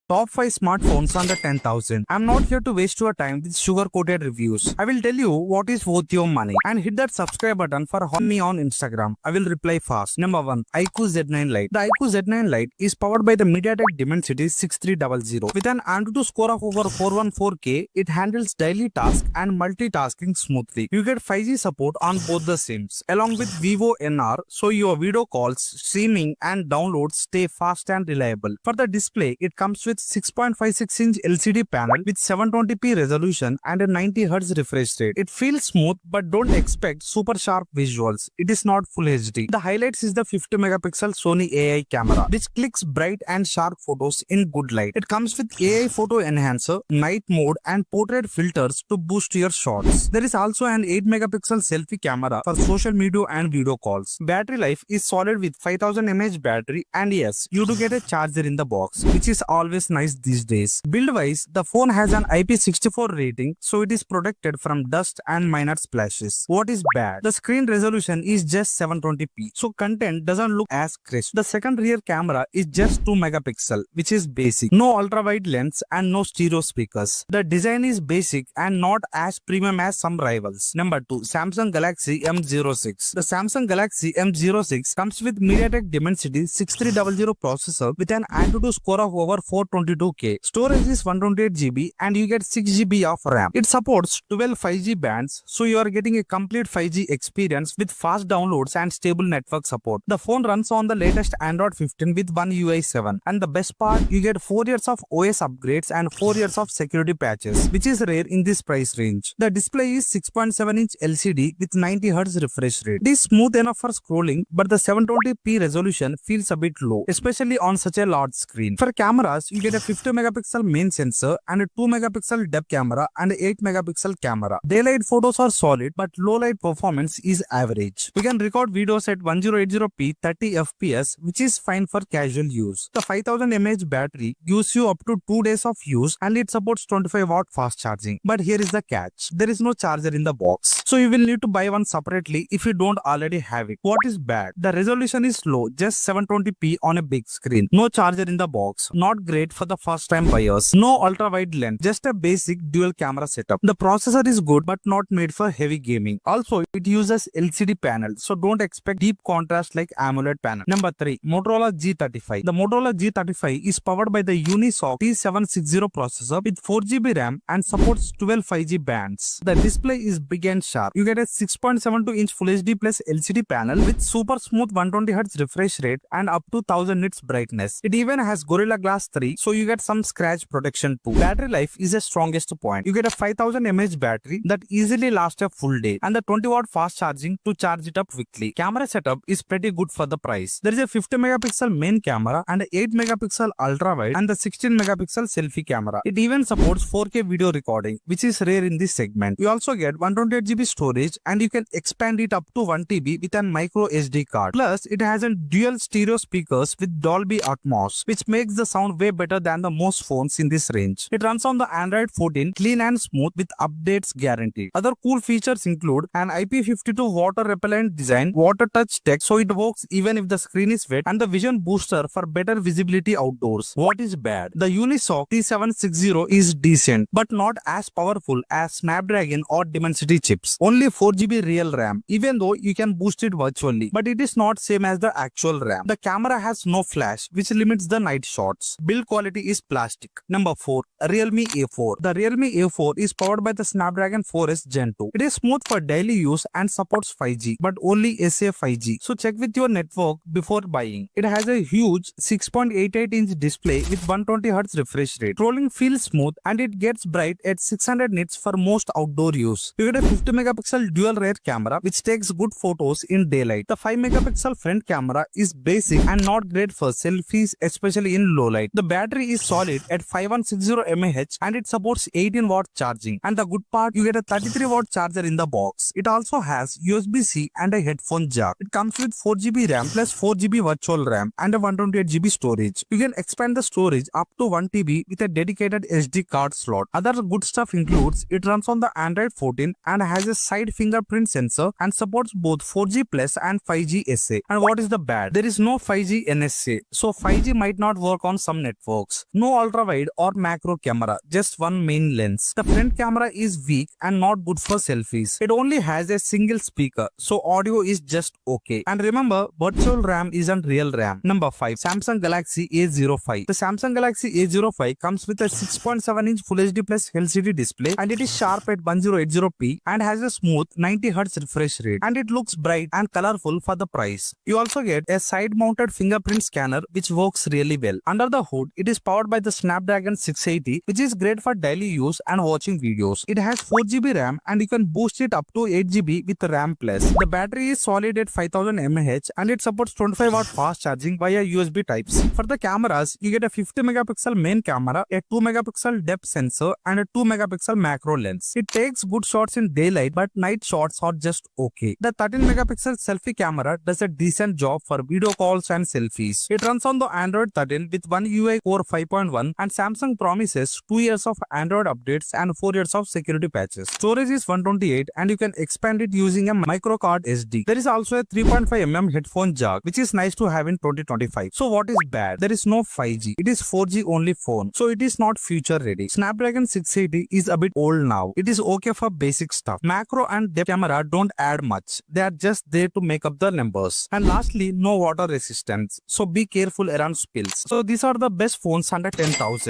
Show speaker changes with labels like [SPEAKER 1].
[SPEAKER 1] Top 5 smartphones under 10,000. I'm not here to waste your time with sugar-coated reviews. I will tell you what is worth your money. And hit that subscribe button for me on Instagram. I will reply fast. Number 1. iQOO Z9 Lite. The iQOO Z9 Lite is powered by the MediaTek Dimensity 6300. With an Antutu score of over 414K, it handles daily tasks and multitasking smoothly. You get 5G support on both the SIMs, along with Vivo NR, so your video calls, streaming and downloads stay fast and reliable. For the display, it comes with 6.56-inch LCD panel with 720p resolution and a 90Hz refresh rate. It feels smooth, but don't expect super sharp visuals. It is not full HD. The highlights is the 50-megapixel Sony AI camera, which clicks bright and sharp photos in good light. It comes with AI photo enhancer, night mode and portrait filters to boost your shots. There is also an 8-megapixel selfie camera for social media and video calls. Battery life is solid with 5000 mAh battery, and yes, you do get a charger in the box, which is always nice these days. Build-wise, the phone has an IP64 rating, so it is protected from dust and minor splashes. What is bad? The screen resolution is just 720p, so content doesn't look as crisp. The second rear camera is just 2 megapixel, which is basic. No ultra-wide lens and no stereo speakers. The design is basic and not as premium as some rivals. Number 2. Samsung Galaxy M06. The Samsung Galaxy M06 comes with MediaTek Dimensity 6300 processor with an Antutu score of over 422K. Storage is 128GB and you get 6GB of RAM. It supports 12 5G bands, so you are getting a complete 5G experience with fast downloads and stable network support. The phone runs on the latest Android 15 with One UI 7, and the best part, you get 4 years of OS upgrades and 4 years of security patches, which is rare in this price range. The display is 6.7-inch LCD with 90Hz refresh rate. It is smooth enough for scrolling, but the 720p resolution feels a bit low, especially on such a large screen. For cameras, you get a 50-megapixel main sensor and a 2-megapixel depth camera and a 8-megapixel camera. Daylight photos are solid, but low light performance is average. You can record videos at 1080p 30 fps, which is fine for casual use. The 5000 mAh battery gives you up to 2 days of use, and it supports 25-watt fast charging. But here is the catch. There is no charger in the box, so you will need to buy one separately if you don't already have it. What is bad? The resolution is low, just 720p on a big screen. No charger in the box. Not great for the first time buyers. No ultra wide lens, just a basic dual camera setup. The processor is good but not made for heavy gaming. Also, it uses LCD panel, so don't expect deep contrast like AMOLED panel. Number 3. Motorola G35. The Motorola G35 is powered by the Unisoc T760 processor with 4GB RAM and supports 12 5G bands. The display is big and sharp. You get a 6.72-inch Full HD Plus LCD panel with super smooth 120Hz refresh rate and up to 1000 nits brightness. It even has Gorilla Glass 3, so you get some scratch protection too. Battery life is the strongest point. You get a 5000 mAh battery that easily lasts a full day, and the 20-watt fast charging to charge it up quickly. Camera setup is pretty good for the price. There is a 50-megapixel main camera and a 8-megapixel ultra wide and the 16-megapixel selfie camera. It even supports 4K video recording, which is rare in this segment. You also get 128GB storage, and you can expand it up to 1TB with an micro SD card. Plus, it has a dual stereo speakers with Dolby Atmos, which makes the sound way better than the most phones in this range. It runs on the Android 14, clean and smooth with updates guaranteed. Other cool features include an IP52 water repellent design, water touch tech, so it works even if the screen is wet, and the vision booster for better visibility outdoors. What is bad? The Unisoc T760 is decent, but not as powerful as Snapdragon or Dimensity chips. Only 4GB real RAM, even though you can boost it virtually, but it is not same as the actual RAM. The camera has no flash, which limits the night shots. Build quality is plastic. Number 4. Realme A4. The Realme A4 is powered by the Snapdragon 4S Gen 2. It is smooth for daily use and supports 5G, but only SA 5G, so check with your network before buying. It has a huge 6.88-inch display with 120Hz refresh rate. Scrolling feels smooth and it gets bright at 600 nits for most outdoor use. You get a 50-megapixel dual rear camera which takes good photos in daylight. The 5-megapixel front camera is basic and not great for selfies, especially in low light. The battery is solid at 5160 mAh and it supports 18-watt charging. And the good part, you get a 33-watt charger in the box. It also has USB-C and a headphone jack. It comes with 4GB RAM plus 4GB virtual RAM and a 128GB storage. You can expand the storage up to 1TB with a dedicated SD card slot. Other good stuff includes it runs on the Android 14 and has a side fingerprint sensor and supports both 4G Plus and 5G SA. And what is the bad? There is no 5G NSA, so 5G might not work on some networks. works. No ultra wide or macro camera, just one main lens. The front camera is weak and not good for selfies. It only has a single speaker, so audio is just okay. And remember, virtual RAM isn't real RAM. Number 5. Samsung Galaxy A05. The Samsung Galaxy A05 comes with a 6.7-inch Full HD Plus LCD display, and it is sharp at 1080p and has a smooth 90Hz refresh rate, and it looks bright and colorful for the price. You also get a side-mounted fingerprint scanner which works really well. Under the hood, it is powered by the Snapdragon 680, which is great for daily use and watching videos. It has 4GB RAM and you can boost it up to 8GB with RAM+. The battery is solid at 5000 mAh and it supports 25W fast charging via USB Type-C. For the cameras, you get a 50MP main camera, a 2MP depth sensor, and a 2MP macro lens. It takes good shots in daylight, but night shots are just okay. The 13MP selfie camera does a decent job for video calls and selfies. It runs on the Android 13 with One UI Core 5.1, and Samsung promises 2 years of Android updates and 4 years of security patches. Storage is 128 and you can expand it using a microcard SD. There is also a 3.5mm headphone jack, which is nice to have in 2025. So what is bad? There is no 5G. It is 4G only phone, so it is not future ready. Snapdragon 680 is a bit old now. It is okay for basic stuff. Macro and depth camera don't add much. They are just there to make up the numbers. And lastly, no water resistance, so be careful around spills. So these are the best phones under 10,000.